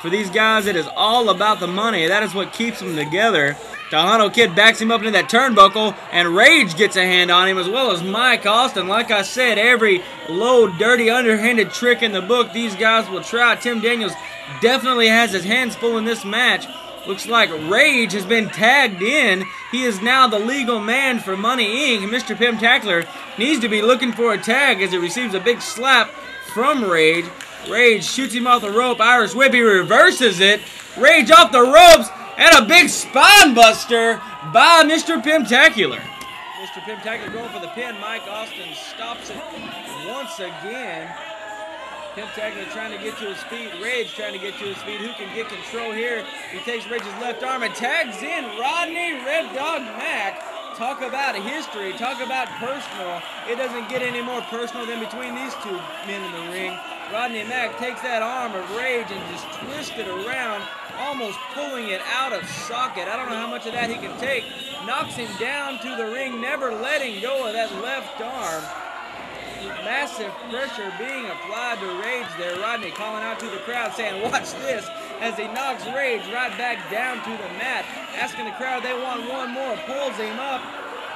For these guys, it is all about the money. That is what keeps them together. Tejano Kid backs him up into that turnbuckle, and Rage gets a hand on him, as well as Mike Austin. Like I said, every low, dirty, underhanded trick in the book, these guys will try. Tim Daniels definitely has his hands full in this match. Looks like Rage has been tagged in. He is now the legal man for Money Inc. Mr. Pim Tackler needs to be looking for a tag as he receives a big slap from Rage. Rage shoots him off the rope. Irish whip. He reverses it. Rage off the ropes. And a big spine buster by Mr. Pimtacular. Mr. Pimtacular going for the pin. Mike Austin stops it once again. Pimtacular trying to get to his feet. Rage trying to get to his feet. Who can get control here? He takes Rage's left arm and tags in Rodney Red Dog Mack. Talk about history. Talk about personal. It doesn't get any more personal than between these two men in the ring. Rodney Mack takes that arm of Rage and just twists it around, almost pulling it out of socket. I don't know how much of that he can take. Knocks him down to the ring, never letting go of that left arm. Massive pressure being applied to Rage there. Rodney calling out to the crowd saying, watch this, as he knocks Rage right back down to the mat. Asking the crowd they want one more. Pulls him up,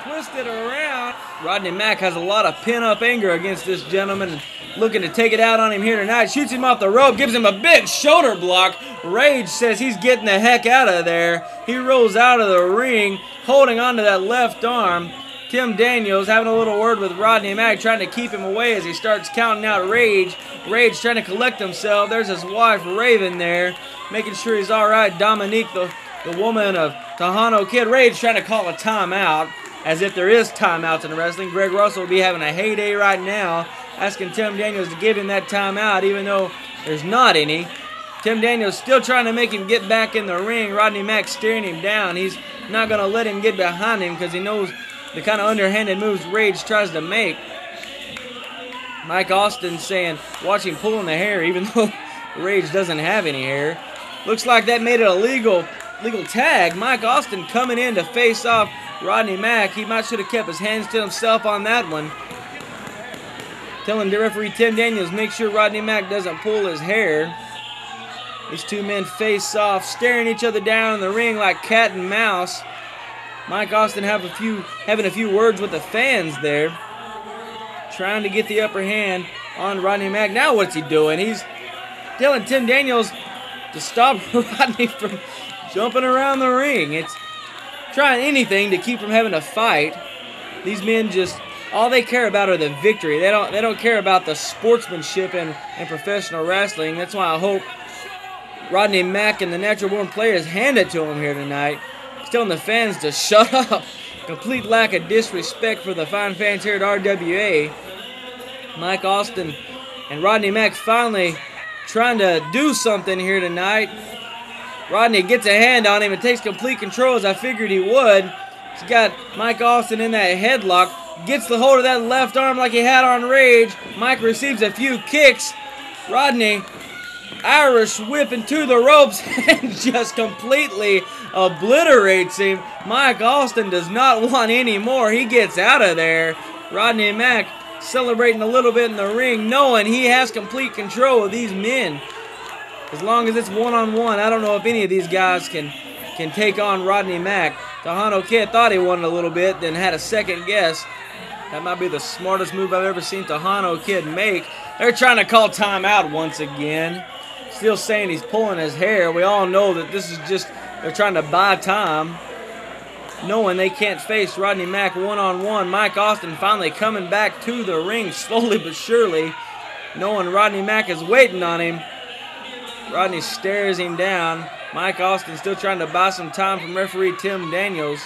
twisted around. Rodney Mack has a lot of pin-up anger against this gentleman, looking to take it out on him here tonight. Shoots him off the rope, gives him a big shoulder block. Rage says he's getting the heck out of there. He rolls out of the ring, holding onto that left arm. Tim Daniels having a little word with Rodney Mack, trying to keep him away as he starts counting out Rage. Rage trying to collect himself. There's his wife, Raven, there, making sure he's all right. Dominique, the woman of Tejano Kid. Rage trying to call a timeout, as if there is timeouts in wrestling. Greg Russell will be having a heyday right now, asking Tim Daniels to give him that timeout, even though there's not any. Tim Daniels still trying to make him get back in the ring. Rodney Mack staring him down. He's not going to let him get behind him because he knows the kind of underhanded moves Rage tries to make. Mike Austin saying, watch him pulling the hair, even though Rage doesn't have any hair. Looks like that made it a legal tag. Mike Austin coming in to face off Rodney Mack. He might should have kept his hands to himself on that one. Telling the referee Tim Daniels, make sure Rodney Mack doesn't pull his hair. These two men face off, staring each other down in the ring like cat and mouse. Mike Austin having a few words with the fans there, trying to get the upper hand on Rodney Mack. Now what's he doing? He's telling Tim Daniels to stop Rodney from jumping around the ring. It's trying anything to keep from having a fight. These men just, all they care about are the victory. They don't care about the sportsmanship in professional wrestling. That's why I hope Rodney Mack and the Natural Born Playaz hand it to him here tonight. He's telling the fans to shut up. Complete lack of disrespect for the fine fans here at RWA. Mike Austin and Rodney Mack finally trying to do something here tonight. Rodney gets a hand on him and takes complete control, as I figured he would. He's got Mike Austin in that headlock. Gets the hold of that left arm like he had on Rage. Mike receives a few kicks. Rodney, Irish whip into the ropes and just completely obliterates him. Mike Austin does not want any more. He gets out of there. Rodney Mack celebrating a little bit in the ring, knowing he has complete control of these men. As long as it's one-on-one, I don't know if any of these guys can take on Rodney Mack. Tejano Kid thought he won a little bit, then had a second guess. That might be the smartest move I've ever seen Tejano Kid make. They're trying to call timeout once again. Still saying he's pulling his hair. We all know that this is just, they're trying to buy time, knowing they can't face Rodney Mack one-on-one. Mike Austin finally coming back to the ring slowly but surely, knowing Rodney Mack is waiting on him. Rodney stares him down. Mike Austin still trying to buy some time from referee Tim Daniels.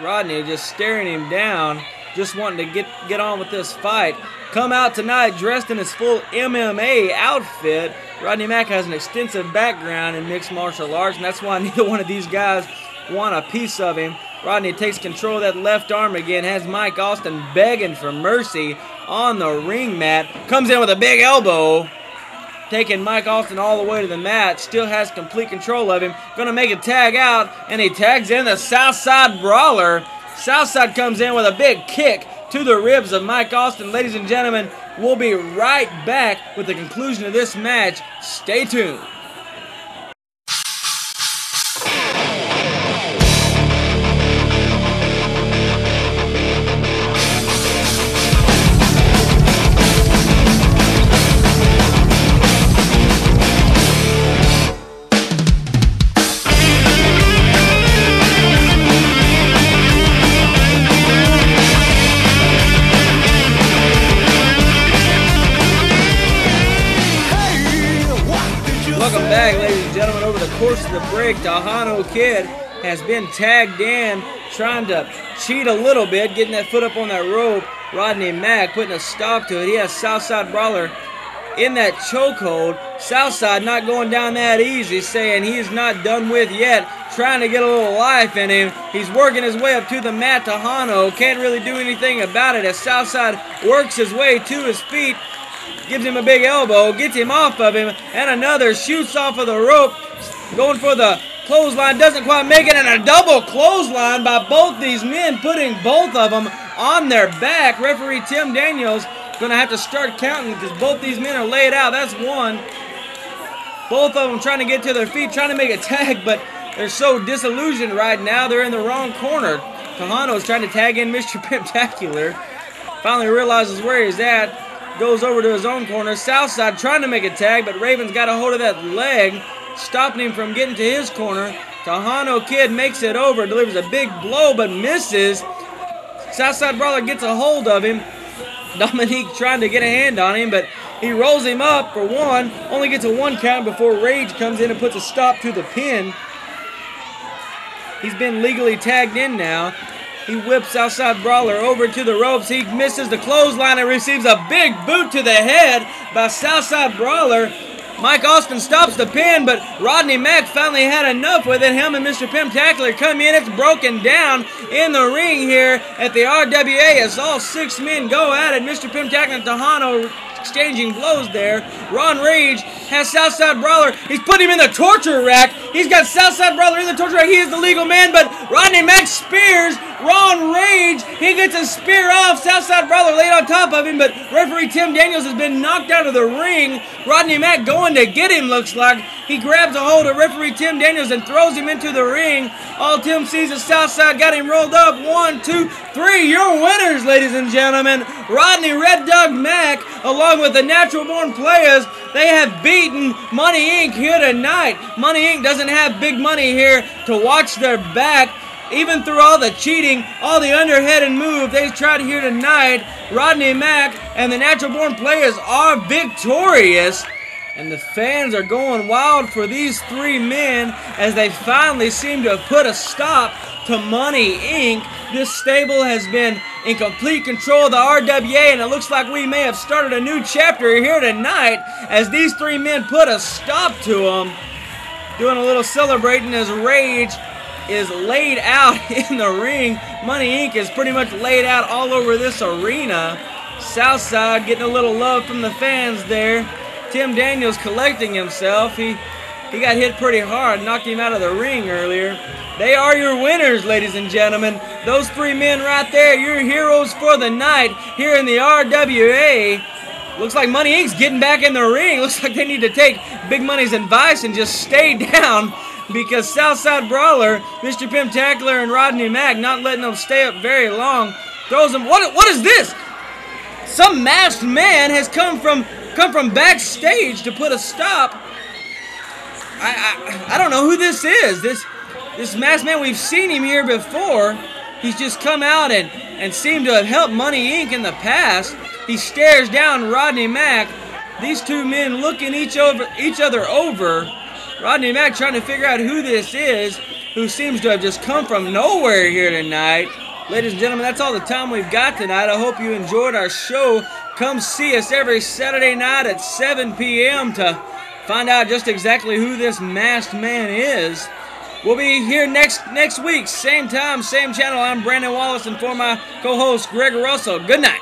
Rodney just staring him down, just wanting to get on with this fight. Come out tonight dressed in his full MMA outfit. Rodney Mack has an extensive background in mixed martial arts, and that's why neither one of these guys want a piece of him. Rodney takes control of that left arm again, has Mike Austin begging for mercy on the ring mat. Comes in with a big elbow, taking Mike Austin all the way to the mat. Still has complete control of him. Gonna make a tag out, and he tags in the Southside Brawler. Southside comes in with a big kick to the ribs of Mike Austin. Ladies and gentlemen, we'll be right back with the conclusion of this match. Stay tuned. back, ladies and gentlemen. Over the course of the break, Tejano Kid has been tagged in, trying to cheat a little bit, getting that foot up on that rope. Rodney Mack putting a stop to it. He has Southside Brawler in that chokehold. Southside not going down that easy, saying he is not done with yet, trying to get a little life in him. He's working his way up to the mat. Tejano can't really do anything about it as Southside works his way to his feet, gives him a big elbow, gets him off of him, and another shoots off of the rope, going for the clothesline, doesn't quite make it, and a double clothesline by both these men, putting both of them on their back. Referee Tim Daniels going to have to start counting because both these men are laid out. That's one. Both of them trying to get to their feet, trying to make a tag, but they're so disillusioned right now. They're in the wrong corner. Tejano's trying to tag in Mr. Pimptacular. Finally realizes where he's at. Goes over to his own corner. Southside trying to make a tag, but Raven's got a hold of that leg, stopping him from getting to his corner. Tejano Kid makes it over, delivers a big blow, but misses. Southside Brawler gets a hold of him. Dominique trying to get a hand on him, but he rolls him up for one. Only gets a 1 count before Rage comes in and puts a stop to the pin. He's been legally tagged in now. He whips Southside Brawler over to the ropes. He misses the clothesline and receives a big boot to the head by Southside Brawler. Mike Austin stops the pin, but Rodney Mack finally had enough with it. Him and Mr. Pimptacular come in. It's broken down in the ring here at the RWA as all 6 men go at it. Mr. Pimptacular and Tejano exchanging blows there. Ron Rage has Southside Brawler. He's put him in the torture rack. He's got Southside Brawler in the torture rack. He is the legal man, but Rodney Mack spears Ron Rage. He gets a spear off. Southside Brawler laid on top of him, but referee Tim Daniels has been knocked out of the ring. Rodney Mack going to get him, looks like. He grabs a hold of referee Tim Daniels and throws him into the ring. All Tim sees is Southside got him rolled up. 1, 2, 3. Your winners, ladies and gentlemen. Rodney Red Dog Mack, along with the Natural Born Playaz, they have beaten Money Inc. here tonight. Money Inc. doesn't have big money here to watch their back. Even through all the cheating, all the underhanded move they tried here tonight, Rodney Mack and the Natural Born Playaz are victorious. And the fans are going wild for these 3 men as they finally seem to have put a stop to Money Inc. This stable has been in complete control of the RWA, and it looks like we may have started a new chapter here tonight as these 3 men put a stop to them. Doing a little celebrating as Rage is laid out in the ring. Money Inc. is pretty much laid out all over this arena. Southside getting a little love from the fans there. Tim Daniels collecting himself. He got hit pretty hard, knocked him out of the ring earlier. They are your winners, ladies and gentlemen. Those 3 men right there, your heroes for the night here in the RWA. Looks like Money Inc.'s getting back in the ring. Looks like they need to take Big Money's advice and just stay down, because Southside Brawler, Mr. Pimptacular, and Rodney Mack not letting them stay up very long. Throws them. What is this? Some masked man has come from backstage to put a stop. I don't know who this is. This masked man, we've seen him here before. He's just come out and seemed to have helped Money Inc. in the past. He stares down Rodney Mack. These 2 men looking each other over. Rodney Mack trying to figure out who this is, who seems to have just come from nowhere here tonight. Ladies and gentlemen, that's all the time we've got tonight. I hope you enjoyed our show. Come see us every Saturday night at 7 p.m. to find out just exactly who this masked man is. We'll be here next week, same time, same channel. I'm Brandon Wallace, and for my co-host Greg Russell, good night.